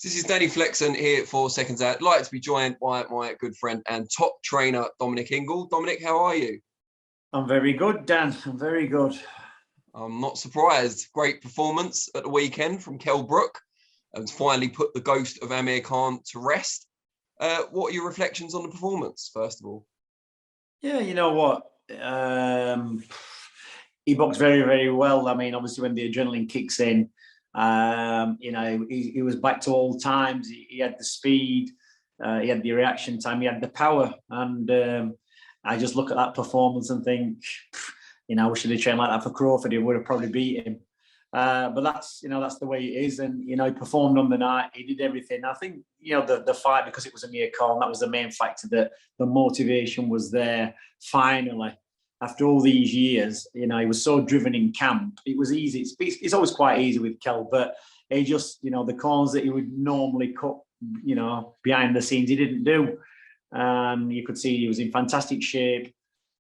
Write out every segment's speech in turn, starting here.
This is Danny Flexen here for SecondsOut. I'd like to be joined by my good friend and top trainer, Dominic Ingle. Dominic, how are you? I'm very good, Dan. I'm very good. I'm not surprised. Great performance at the weekend from Kell Brook and finally put the ghost of Amir Khan to rest. What are your reflections on the performance, first of all? Yeah, you know what? He boxed very, very well. I mean, obviously, when the adrenaline kicks in, he was back to old times. He had the speed, he had the reaction time, he had the power. And I just look at that performance and think, we should have trained like that for Crawford. He would have probably beat him. But that's the way it is. And, he performed on the night. He did everything. I think, the fight, because it was Amir Khan, that was the main factor, that the motivation was there finally. After all these years, he was so driven in camp. It was easy. It's always quite easy with Kell, but he just, the corners that he would normally cut, behind the scenes, he didn't do. You could see he was in fantastic shape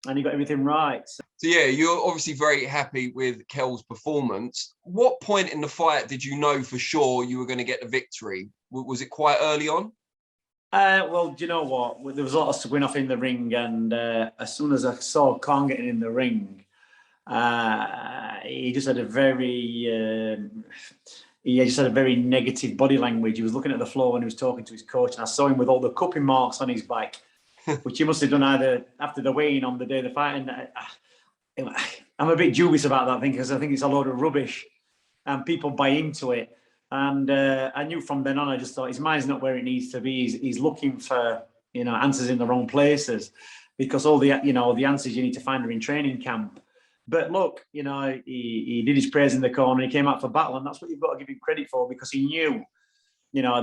and he got everything right. So yeah, you're obviously very happy with Kell's performance. What point in the fight did you know for sure you were going to get the victory? Was it quite early on? Well, do you know what? There was a lot of squin off in the ring, and as soon as I saw Khan getting in the ring, he just had a very negative body language. He was looking at the floor when he was talking to his coach, and I saw him with all the cupping marks on his back, which he must have done either after the weigh-in on the day of the fight. And I'm a bit dubious about that thing, because I think it's a load of rubbish, and people buy into it. And I knew from then on, I just thought his mind's not where it needs to be. He's looking for, answers in the wrong places, because all the answers you need to find are in training camp. But look, he did his prayers in the corner. He came out for battle, and that's what you've got to give him credit for, because he knew,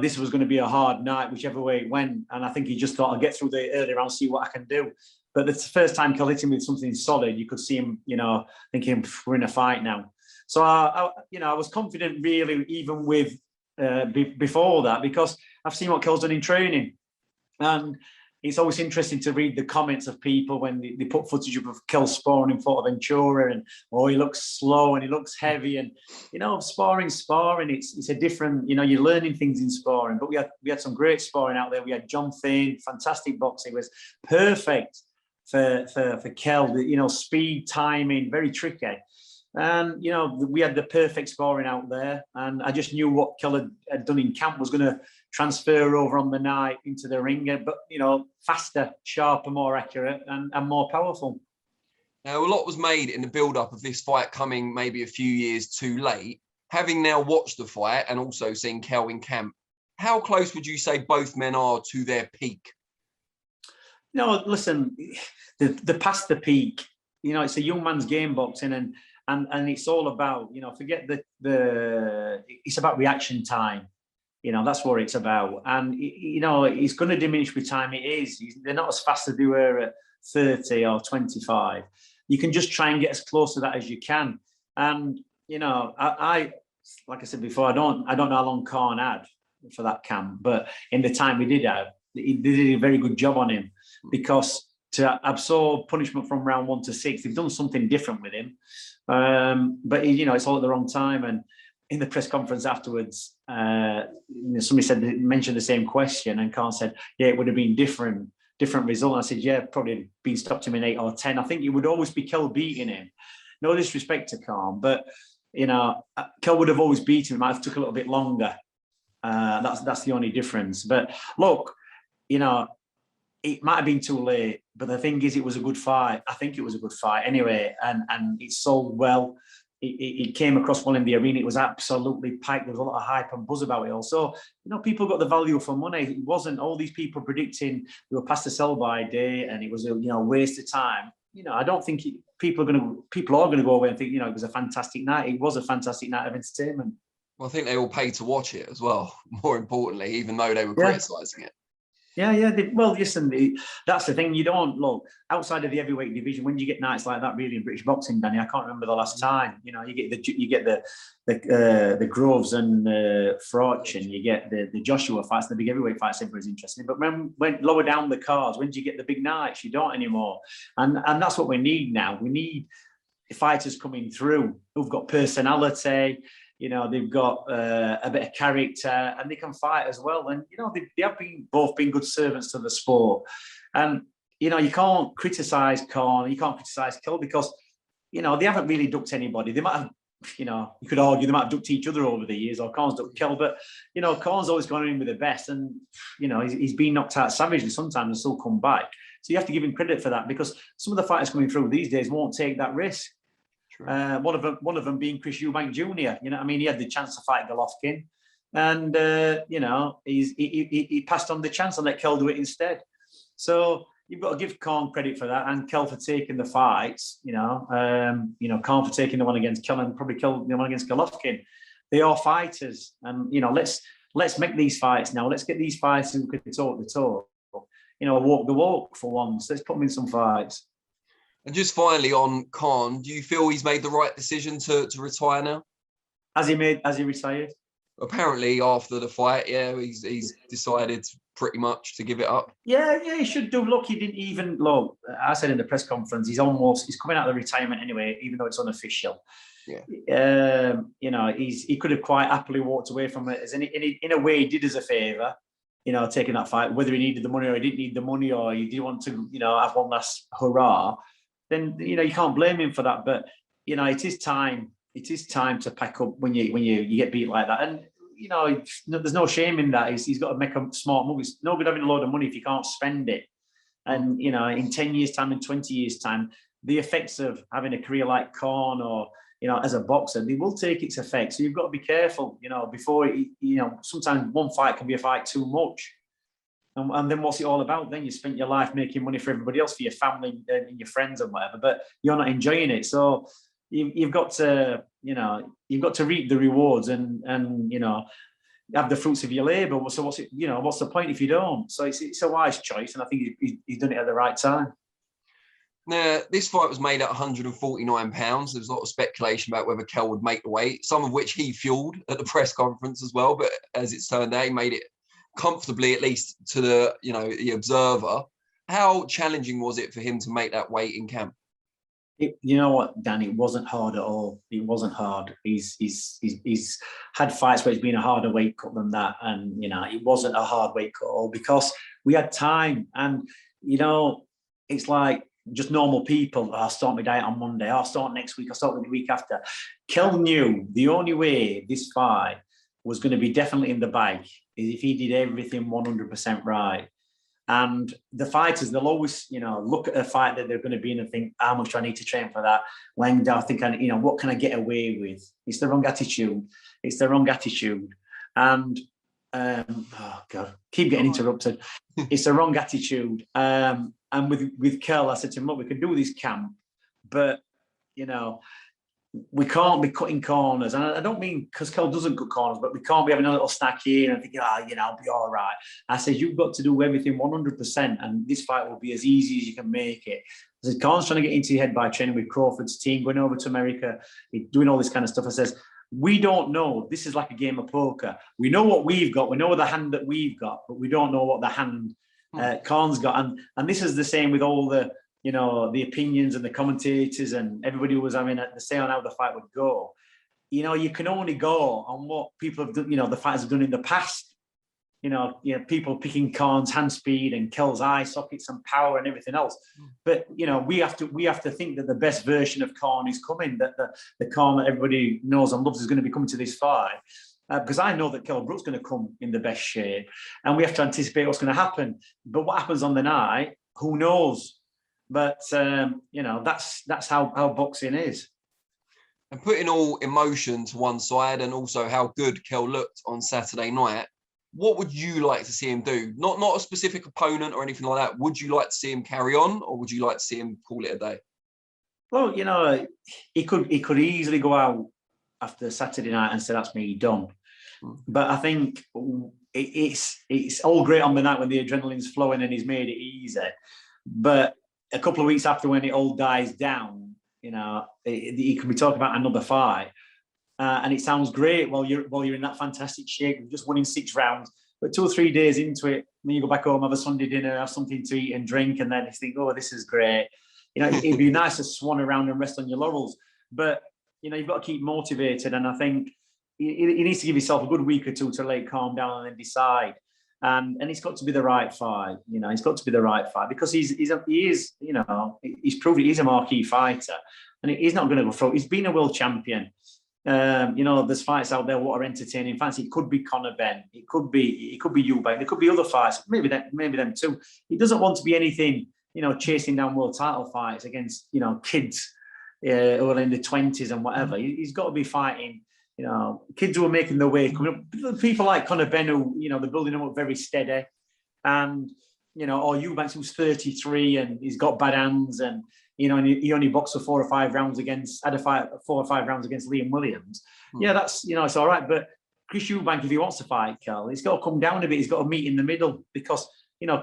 this was going to be a hard night, whichever way it went. And I think he just thought, I'll get through the early round, see what I can do. But the first time Kell hit him with something solid, you could see him, thinking, we're in a fight now. So I was confident, really, even with before that, because I've seen what Kell's done in training, and it's always interesting to read the comments of people when they put footage of Kell sparring in Ventura, and he looks slow and he looks heavy, and sparring. It's a different, you're learning things in sparring. But we had some great sparring out there. We had John Thain, fantastic boxing, was perfect for Kell. Speed, timing, very tricky. And, we had the perfect sparring out there. And I just knew what Kell had done in camp was going to transfer over on the night into the ring. But, faster, sharper, more accurate and more powerful. Now, a lot was made in the build-up of this fight coming maybe a few years too late. Having now watched the fight and also seen Kell in camp, how close would you say both men are to their peak? No, listen, the past the peak, it's a young man's game, boxing, and it's all about, forget it's about reaction time. That's what it's about. And, it's going to diminish with time. It is. They're not as fast as they were at 30 or 25. You can just try and get as close to that as you can. And, I like I said before, I don't know how long Khan had for that camp, but in the time he did have, they did a very good job on him, because to absorb punishment from round 1 to 6, they've done something different with him. But it's all at the wrong time. And in the press conference afterwards, somebody mentioned the same question, and Khan said, "Yeah, it would have been different result." And I said, "Yeah, probably been stopped him in 8 or 10. I think it would always be Kell beating him. No disrespect to Khan, but Kell would have always beaten him. It might have took a little bit longer. That's the only difference. But look, it might have been too late, but the thing is, it was a good fight. I think it was a good fight anyway, and it sold well. It came across well in the arena. It was absolutely packed. There was a lot of hype and buzz about it. Also, people got the value for money. It wasn't all these people predicting we were past the sell-by day and it was a waste of time. I don't think people are going to go away and think it was a fantastic night. It was a fantastic night of entertainment. Well, I think they all paid to watch it as well. More importantly, even though they were criticising it. Yeah. Well, listen, that's the thing. You don't look outside of the heavyweight division when you get nights like that. Really, in British boxing, Danny, I can't remember the last time. You get the Groves and Froch, and you get the Joshua fights, the big heavyweight fights. Everybody's interested. But when lower down the cards, when do you get the big nights? You don't anymore. And that's what we need now. We need fighters coming through who've got personality. You know, they've got a bit of character, and they can fight as well. And you know, they have both been good servants to the sport. And you know, you can't criticise Conor, you can't criticise Kell, because you know they haven't really ducked anybody. They might have, you know, you could argue they might have ducked each other over the years, or Connor's ducked Kell, but you know, Connor's always gone in with the best, and you know, he's been knocked out savagely sometimes and still come back. So you have to give him credit for that, because some of the fighters coming through these days won't take that risk. One of them being Chris Eubank Jr. You know, I mean, he had the chance to fight Golovkin, and you know, he passed on the chance and let Kell do it instead. So you've got to give Khan credit for that, and Kell for taking the fights. You know, Khan for taking the one against Kell, and probably Kell the one against Golovkin. They are fighters, and you know, let's make these fights now. Let's get these fighters who can talk the talk. You know, walk the walk for once. Let's put them in some fights. And just finally on Khan, do you feel he's made the right decision to retire now? Has he retired? Apparently, after the fight, yeah, he's decided pretty much to give it up. Yeah, he should do. Look, he didn't even look. I said in the press conference, he's coming out of the retirement anyway, even though it's unofficial. Yeah. You know, he could have quite happily walked away from it. In a way, he did us a favour. You know, taking that fight, whether he needed the money or he didn't need the money, or he did want to, you know, have one last hurrah, then, you know, you can't blame him for that. But, you know, it is time to pack up when you get beat like that. And, you know, there's no shame in that. He's got to make a smart move. It's no good having a load of money if you can't spend it. And, you know, in 10 years' time, in 20 years' time, the effects of having a career like Khan, or, you know, as a boxer, they will take its effects. So you've got to be careful, you know, before, you know, sometimes one fight can be a fight too much. And then what's it all about? Then you spent your life making money for everybody else, for your family and your friends and whatever, but you're not enjoying it. So you've got to, you know, reap the rewards and you know, have the fruits of your labour. So what's the point if you don't? So it's a wise choice, and I think he's done it at the right time. Now, this fight was made at £149. There was a lot of speculation about whether Kell would make the weight, some of which he fueled at the press conference as well. But as it's turned out, he made it comfortably, at least to the observer. How challenging was it for him to make that weight in camp? You know what, Dan? It wasn't hard at all. It wasn't hard. He's had fights where it's been a harder weight cut than that, and you know, it wasn't a hard weight cut at all, because we had time. And you know, it's like just normal people. I'll start my diet on Monday. I'll start next week. I'll start the week after. Kell knew the only way this fight was going to be definitely in the bag is if he did everything 100% right. And the fighters, they'll always, you know, look at a fight that they're going to be in and think, how much do I need to train for that? When do I think, you know, what can I get away with? It's the wrong attitude. It's the wrong attitude. And, oh God, keep getting interrupted. It's the wrong attitude. And with Kell, I said to him, look, we can do this camp, but, you know, we can't be cutting corners. And I don't mean because Kell doesn't cut corners, but we can't be having a little snack here and thinking, you know, I'll be all right. I said, you've got to do everything 100%, and this fight will be as easy as you can make it. I said, Khan's trying to get into your head by training with Crawford's team, going over to America, doing all this kind of stuff. I says, we don't know. This is like a game of poker. We know what we've got. We know the hand that we've got, but we don't know what the hand Khan's got. And this is the same with all the, you know, the opinions and the commentators and everybody who was having a say on how the fight would go. You know, you can only go on what people have done, you know, the fighters have done in the past. You know, people picking Khan's hand speed and Kell's eye sockets and power and everything else. But, you know, we have to think that the best version of Khan is coming, that the Khan that everybody knows and loves is going to be coming to this fight. Because I know that Kell Brook's going to come in the best shape, and we have to anticipate what's going to happen. But what happens on the night, who knows? But, you know, that's how boxing is. And putting all emotion to one side, and also how good Kell looked on Saturday night, what would you like to see him do? Not a specific opponent or anything like that. Would you like to see him carry on, or would you like to see him call it a day? Well, you know, he could easily go out after Saturday night and say, that's me done. But I think it's all great on the night when the adrenaline's flowing and he's made it easy. But a couple of weeks after, when it all dies down, you know, he could be talking about another fight, and it sounds great while you're in that fantastic shape. You've just won in 6 rounds, but 2 or 3 days into it, then you go back home, have a Sunday dinner, have something to eat and drink, and then you think, oh, this is great. You know, it'd be nice to swan around and rest on your laurels, but you know, you've got to keep motivated. And I think, he needs to give himself a good week or two to let it calm down and then decide. And it's got to be the right fight. It's got to be the right fight because he is, he's proved he's a marquee fighter, and he's not going to go through. He's been a world champion. There's fights out there what are entertaining fights. It could be Conor, Benn. It could be Eubank. There could be other fights. Maybe them too. He doesn't want to be anything, chasing down world title fights against, kids who are in the 20s and whatever. He's got to be fighting. Kids who are making their way, coming up, people like Conor, Benn, who, they're building them up very steady. And, or Eubank, who's 33 and he's got bad hands and, and he only boxed for 4 or 5 rounds against Liam Williams. Yeah, that's, it's all right. But Chris Eubank, if he wants to fight Kell, he's got to come down a bit. He's got to meet in the middle because,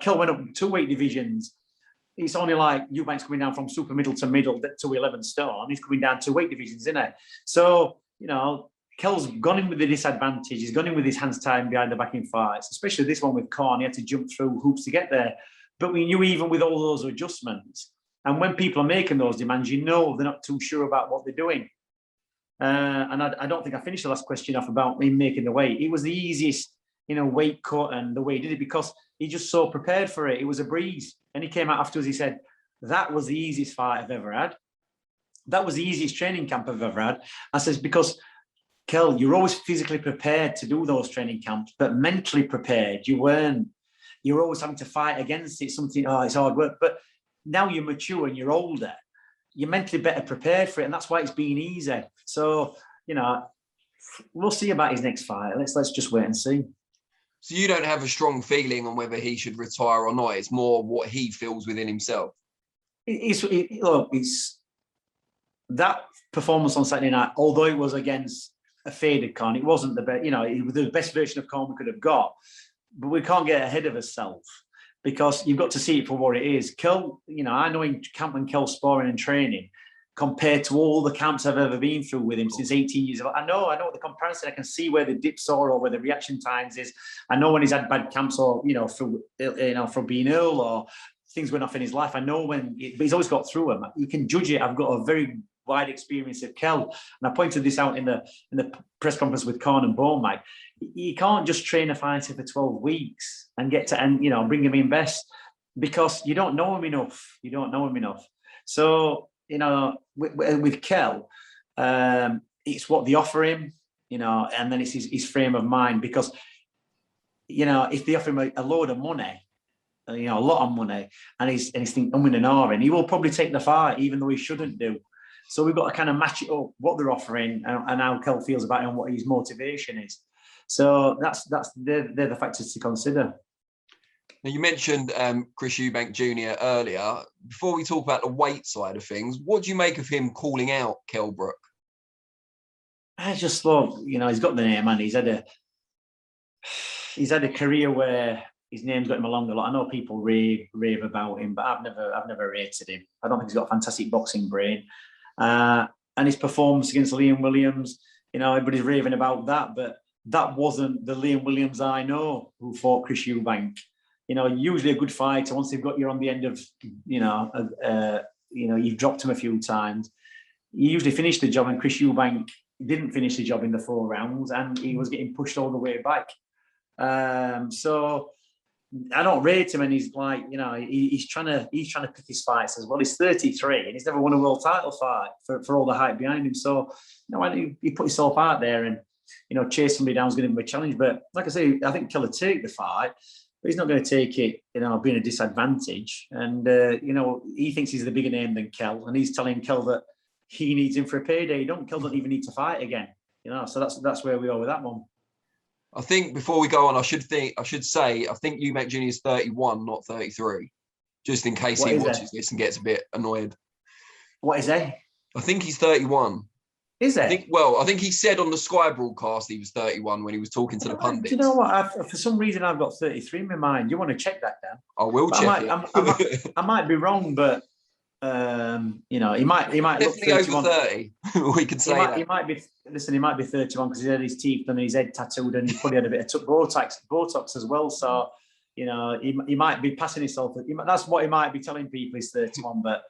Kell went up 2 weight divisions. It's only like Eubank's coming down from super middle to 11 stone. He's coming down 2 weight divisions, isn't it? So, Kell's gone in with the disadvantage. He's gone in with his hands tied behind the back in fights, especially this one with Conor. He had to jump through hoops to get there. But we knew even with all those adjustments, and when people are making those demands, they're not too sure about what they're doing. And I don't think I finished the last question off about him making the weight. It was the easiest, weight cut and the way he did it because he just so prepared for it. It was a breeze. And he came out afterwards, he said, that was the easiest fight I've ever had. That was the easiest training camp I've ever had. I says, because Kell, you're always physically prepared to do those training camps, but mentally prepared, you weren't. You're always having to fight against it, it's hard work. But now you're mature and you're older, you're mentally better prepared for it. And that's why it's been easy. So, we'll see about his next fight. Let's just wait and see. So you don't have a strong feeling on whether he should retire or not. It's more what he feels within himself. It's that performance on Saturday night, although it was against a faded Khan, it wasn't the best, it was the best version of Khan we could have got. But we can't get ahead of ourselves because you've got to see it for what it is. Kell, I know in camp when Kell's sparring and training, compared to all the camps I've ever been through with him since 18 years old. I know the comparison. I can see where the dips are or where the reaction times is. I know when he's had bad camps or, from being ill or things going off in his life. I know but he's always got through them. You can judge it. I've got a very wide experience of Kell. And I pointed this out in the press conference with Conor and Beaumont. You can't just train a fighter for 12 weeks and bring him in best because you don't know him enough. So, with Kell, it's what they offer him, and then it's his frame of mind because, if they offer him a load of money, a lot of money, and he's thinking, I'm winning and he will probably take the fight, even though he shouldn't do. So we've got to kind of match it up, what they're offering and how Kell feels about it and what his motivation is. So they're the factors to consider. Now, you mentioned Chris Eubank Jr. earlier. Before we talk about the weight side of things, what do you make of him calling out Kell Brook? I just thought, he's got the name and he's had a career where his name's got him along a lot. I know people rave about him, but I've never rated him. I don't think he's got a fantastic boxing brain. And his performance against Liam Williams, everybody's raving about that, but that wasn't the Liam Williams I know who fought Chris Eubank. Usually a good fighter, once they've got you on the end of, you've dropped him a few times, you usually finish the job, and Chris Eubank didn't finish the job in the 4 rounds, and he was getting pushed all the way back. So I don't rate him, and he's like, he's trying to pick his fights as well. He's 33, and he's never won a world title fight for all the hype behind him. So, he put himself out there and, chase somebody down is going to be a challenge. But like I say, I think Kell will take the fight. But he's not going to take it, being a disadvantage. And, he thinks he's the bigger name than Kell. And he's telling Kell that he needs him for a payday. Kell doesn't even need to fight again. So that's where we are with that one. I think before we go on, I should say Eubank Jr. is 31, not 33. Just in case he watches this and gets a bit annoyed. What is he? I think he's 31. Is it? I think he said on the Sky broadcast he was 31 when he was talking to the pundits. Do you know what? For some reason, I've got 33 in my mind. You want to check that, Dan? I will check it. I might be wrong, but he might look 31. Over 30. We could say that. He might be 31 because he had his teeth and his head tattooed, and he probably had a bit of Botox as well. So, he might be passing himself. That's what he might be telling people. He's 31, but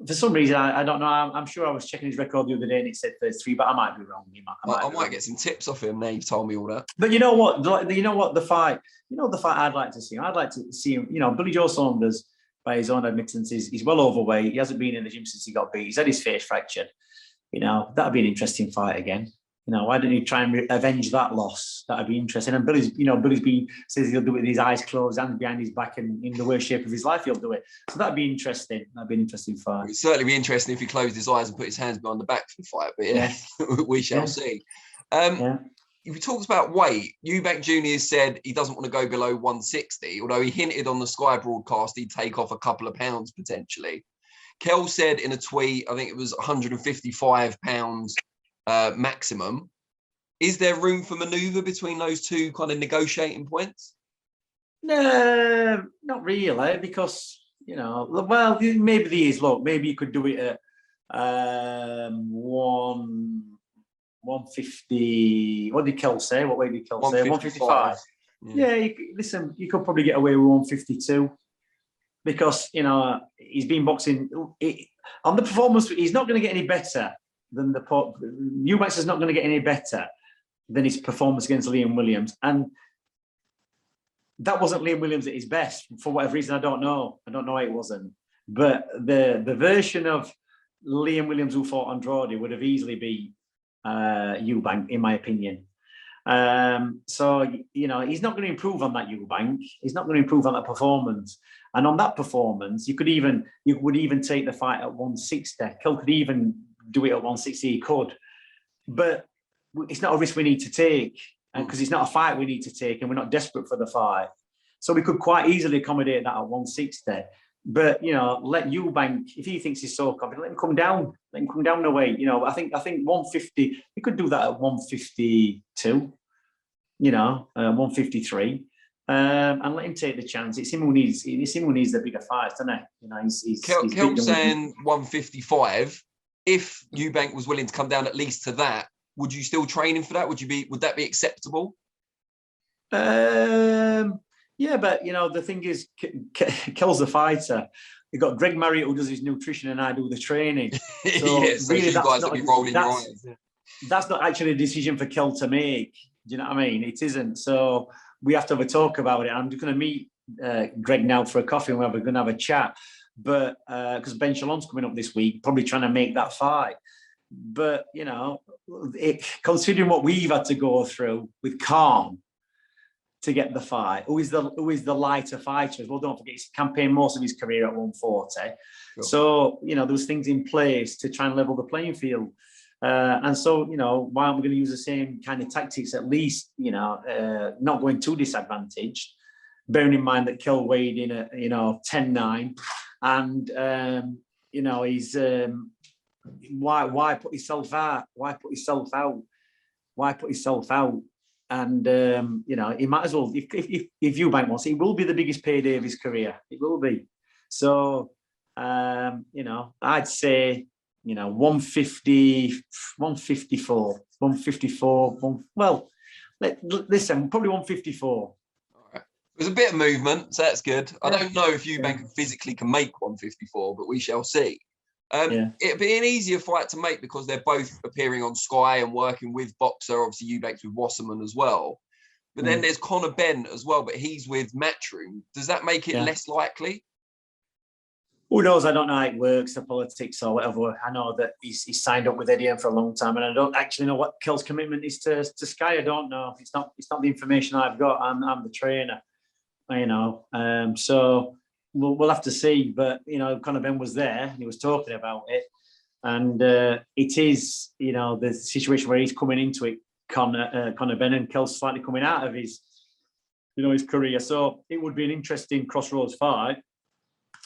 For some reason, I don't know. I'm sure I was checking his record the other day and it said 33, but I might be wrong. I might get some tips off him now. You've told me all that. But you know what? The fight. The fight I'd like to see. I'd like to see him. Billy Joe Saunders, by his own admittance, he's well overweight. He hasn't been in the gym since he got beat. He's had his face fractured. That'd be an interesting fight again. Why don't you try and avenge that loss? That'd be interesting. And Billy's says he'll do it with his eyes closed, hands behind his back, and in the worst shape of his life, he'll do it. So that'd be interesting. That'd be an interesting fight. It'd certainly be interesting if he closed his eyes and put his hands behind the back for the fight. But yeah. We shall see. If we talked about weight, Eubank Jr. said he doesn't want to go below 160, although he hinted on the Sky broadcast he'd take off a couple of pounds potentially. Kells said in a tweet, I think it was 155 pounds maximum. Is there room for manoeuvre between those two kind of negotiating points? No, not really, because well, maybe there is. Look, maybe you could do it at 150. What did Kell say? What weight did Kell say? 155. Yeah, you could probably get away with 152 because he's been boxing on the performance. He's not going to get any better than Eubanks is not going to get any better than his performance against Liam Williams, and that wasn't Liam Williams at his best for whatever reason. I don't know why it wasn't, but the version of Liam Williams who fought Andrade would have easily beat Eubank, in my opinion. So he's not going to improve on that Eubank. He's not going to improve on that performance. And on that performance, you would even take the fight at 160. Kell could even do it at 160. He could, but it's not a risk we need to take, because it's not a fight we need to take, and we're not desperate for the fight. So we could quite easily accommodate that at 160. But let Eubank, if he thinks he's so confident, let him come down. Let him come down the weight. I think 150. He could do that at 152. 153, and let him take the chance. It's him who needs the bigger fights, doesn't it? Kell saying 155. If Eubank was willing to come down at least to that, would you still train him for that? Would that be acceptable? Yeah, but the thing is, Kell's the fighter. You've got Greg Marriott who does his nutrition, and I do the training. So so really, you guys will be rolling your eyes. That's not actually a decision for Kell to make. Do you know what I mean? It isn't. So we have to have a talk about it. I'm just going to meet Greg now for a coffee, and we're going to have a chat. But because Ben Shalom's coming up this week, probably trying to make that fight. But considering what we've had to go through with Khan to get the fight, who is the lighter fighter as well. Don't forget, he's campaigned most of his career at 140. Sure. So there was things in place to try and level the playing field. And so, why aren't we going to use the same kind of tactics, at least, not going too disadvantaged, bearing in mind that Kell weighed in at, 10-9, and, he's, why put yourself out? Why put yourself out? And, he might as well, if Eubank wants it, it will be the biggest payday of his career. It will be. So, I'd say, 150, 154, listen, probably 154. All right. There's a bit of movement, so that's good. I don't know if Eubank physically can make 154, but we shall see. It'd be an easier fight to make because they're both appearing on Sky and working with Boxer. Obviously, Eubank's with Wasserman as well. But then there's Conor Benn as well, but he's with Matchroom. Does that make it less likely? Who knows? I don't know how it works, the politics or whatever. I know that he's signed up with Eddie for a long time, and I don't actually know what Kell's commitment is to Sky. I don't know. It's not the information I've got. I'm the trainer, So we'll have to see. But Conor Benn was there, and he was talking about it, and it is the situation where he's coming into it. Conor Benn, and Kell's slightly coming out of his his career. So it would be an interesting crossroads fight.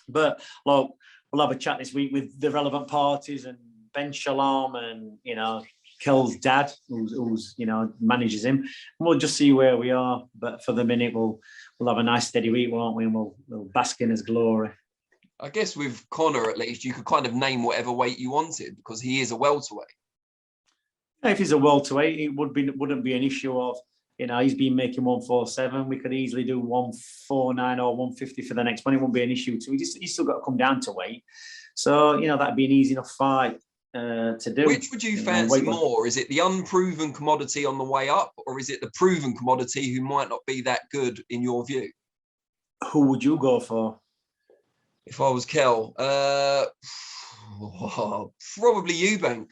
But look, we'll have a chat this week with the relevant parties and Ben Shalom and Kell's dad, who's manages him, and we'll just see where we are. But for the minute, we'll have a nice steady week, won't we? And we'll bask in his glory. I guess with Conor, at least, you could kind of name whatever weight you wanted because he is a welterweight. If he's a welterweight, it wouldn't be an issue of he's been making 147. We could easily do 149 or 150 for the next one. It won't be an issue. So he's still got to come down to weight. So, that'd be an easy enough fight to do. Which would you fancy more? Is it the unproven commodity on the way up, or is it the proven commodity who might not be that good in your view? Who would you go for? If I was Kell, probably Eubank.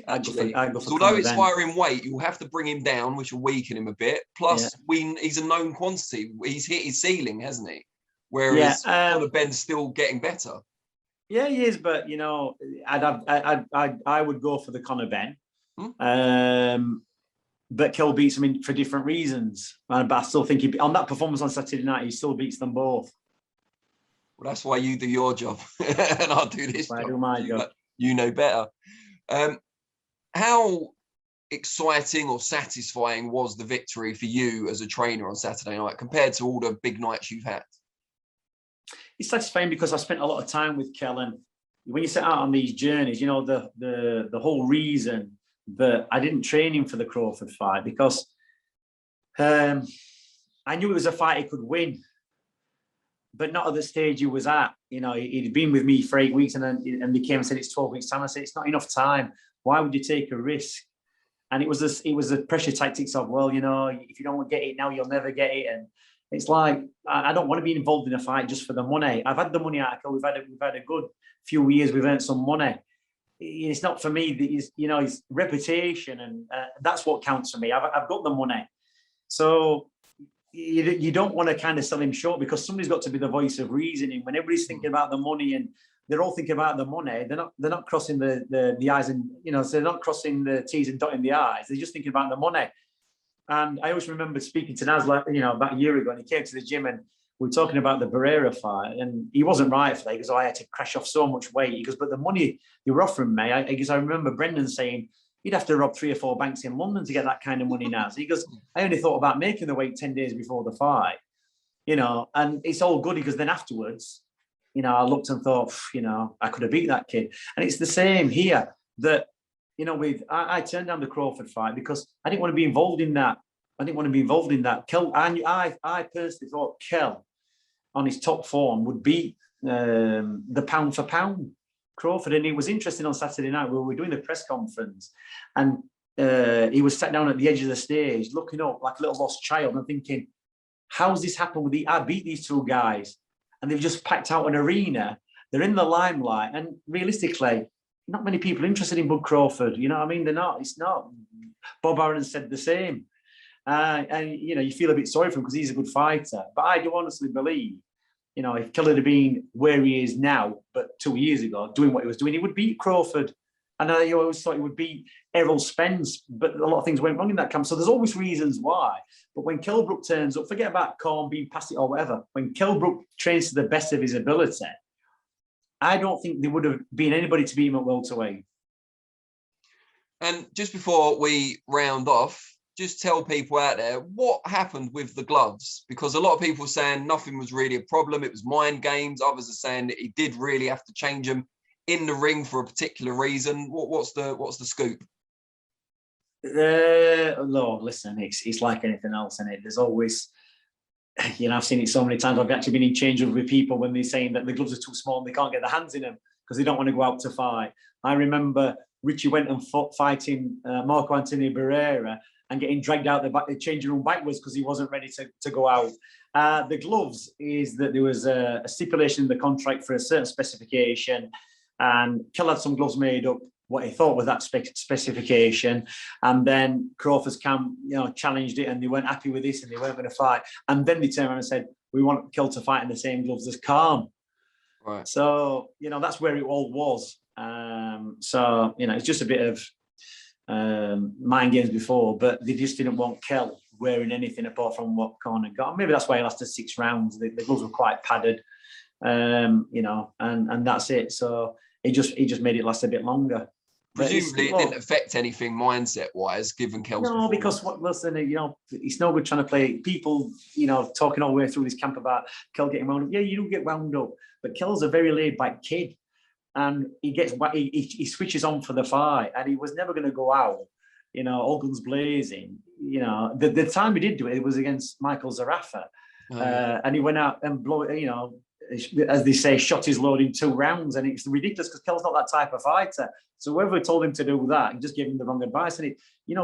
Actually, although it's higher in weight, you'll have to bring him down, which will weaken him a bit. Plus, he's a known quantity. He's hit his ceiling, hasn't he? Whereas Benn's still getting better. Yeah, he is, but I would go for the Conor Benn. But Kell beats him for different reasons. But I still think on that performance on Saturday night, he still beats them both. Well, that's why you do your job and I'll do this. I do my job. You know better. How exciting or satisfying was the victory for you as a trainer on Saturday night compared to all the big nights you've had? It's satisfying because I spent a lot of time with Kell, and when you set out on these journeys, the whole reason that I didn't train him for the Crawford fight because I knew it was a fight he could win, but not at the stage he was at. He'd been with me for 8 weeks, and he came and said it's 12 weeks time. I said it's not enough time. Why would you take a risk? And it was the pressure tactics of, well, if you don't get it now, you'll never get it. And it's like, I don't want to be involved in a fight just for the money. I've had the money out of Kell. We've had a good few years. We've earned some money. It's not for me that his reputation, and that's what counts for me. I've got the money. So you don't want to kind of sell him short because somebody's got to be the voice of reason. And when everybody's thinking about the money and they're all thinking about the money, they're not crossing the I's and, so they're not crossing the T's and dotting the I's. They're just thinking about the money. And I always remember speaking to Naz, about a year ago, and he came to the gym and we were talking about the Barrera fight, and he wasn't right for that. He goes, I had to crash off so much weight. He goes, but the money you were offering me, I remember Brendan saying, you'd have to rob 3 or 4 banks in London to get that kind of money now. So he goes, I only thought about making the weight 10 days before the fight, and it's all good because then afterwards, I looked and thought, I could have beat that kid. And it's the same here that, I turned down the Crawford fight because I didn't want to be involved in that. Kell, I personally thought Kell, on his top form, would beat the pound for pound Crawford. And it was interesting on Saturday night, we were doing the press conference, and he was sat down at the edge of the stage, looking up like a little lost child and thinking, how's this happened I beat these 2 guys and they've just packed out an arena. They're in the limelight. And realistically, not many people interested in Bud Crawford. You know what I mean? They're not. It's not. Bob Aaron said the same. And, you feel a bit sorry for him because he's a good fighter. But I do honestly believe, if Kell had been where he is now, but 2 years ago, doing what he was doing, he would beat Crawford. And I always thought he would beat Errol Spence, but a lot of things went wrong in that camp. So there's always reasons why. But when Kell Brook turns up, forget about Corn being past it or whatever. When Kell Brook trains to the best of his ability, I don't think there would have been anybody to beat him at welterweight. And just before we round off, just tell people out there what happened with the gloves, because a lot of people are saying nothing was really a problem. It was mind games. Others are saying that he did really have to change them in the ring for a particular reason. What's the scoop? Lord, listen, it's like anything else, isn't it? There's always, I've seen it so many times. I've actually been in change with people when they're saying that the gloves are too small and they can't get their hands in them because they don't want to go out to fight. I remember Richie went and fought fighting Marco Antonio Barrera and getting dragged out the changing room backwards because he wasn't ready to go out. The gloves is that there was a stipulation in the contract for a certain specification, and Kell had some gloves made up what he thought was that specification, and then Crawford's camp, challenged it, and they weren't happy with this, and they weren't going to fight, and then they turned around and said, "We want Kell to fight in the same gloves as Khan." Right. So that's where it all was. So it's just a bit of mind games before, but they just didn't want Kell wearing anything apart from what Conor got. Maybe that's why he lasted 6 rounds. The gloves were quite padded, and that's it. So he just made it last a bit longer. Presumably, it didn't affect anything mindset-wise, given Kell's performance. Because listen, it's no good trying to play people, talking all the way through this camp about Kell getting wound up. Yeah, you do get wound up, but Kell's a very laid-back kid, and he switches on for the fight, and he was never going to go out, all guns blazing. The time he did do it, it was against Michael Zarafa, and he went out and as they say, shot his load in 2 rounds, and it's ridiculous because Kell's not that type of fighter. So whoever told him to do that, he just gave him the wrong advice. And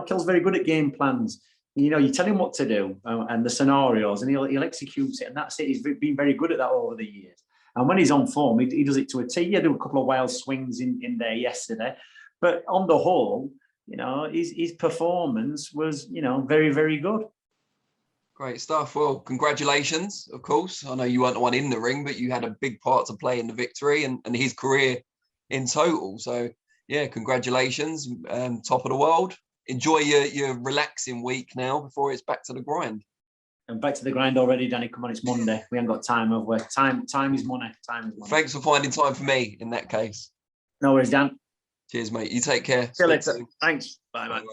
Kell's very good at game plans. You tell him what to do and the scenarios, and he'll execute it. And that's it. He's been very good at that over the years. And when he's on form, he does it to a T. He had a couple of wild swings in there yesterday, but on the whole, his performance was, very, very good. Great stuff. Well, congratulations, of course. I know you weren't the one in the ring, but you had a big part to play in the victory and his career in total. So, yeah, congratulations. Top of the world. Enjoy your relaxing week now before it's back to the grind. And back to the grind already, Danny. Come on, it's Monday. We haven't got time over. Time is money. Time is money. Thanks for finding time for me in that case. No worries, Dan. Cheers, mate. You take care. See you later. Thanks. Bye, mate.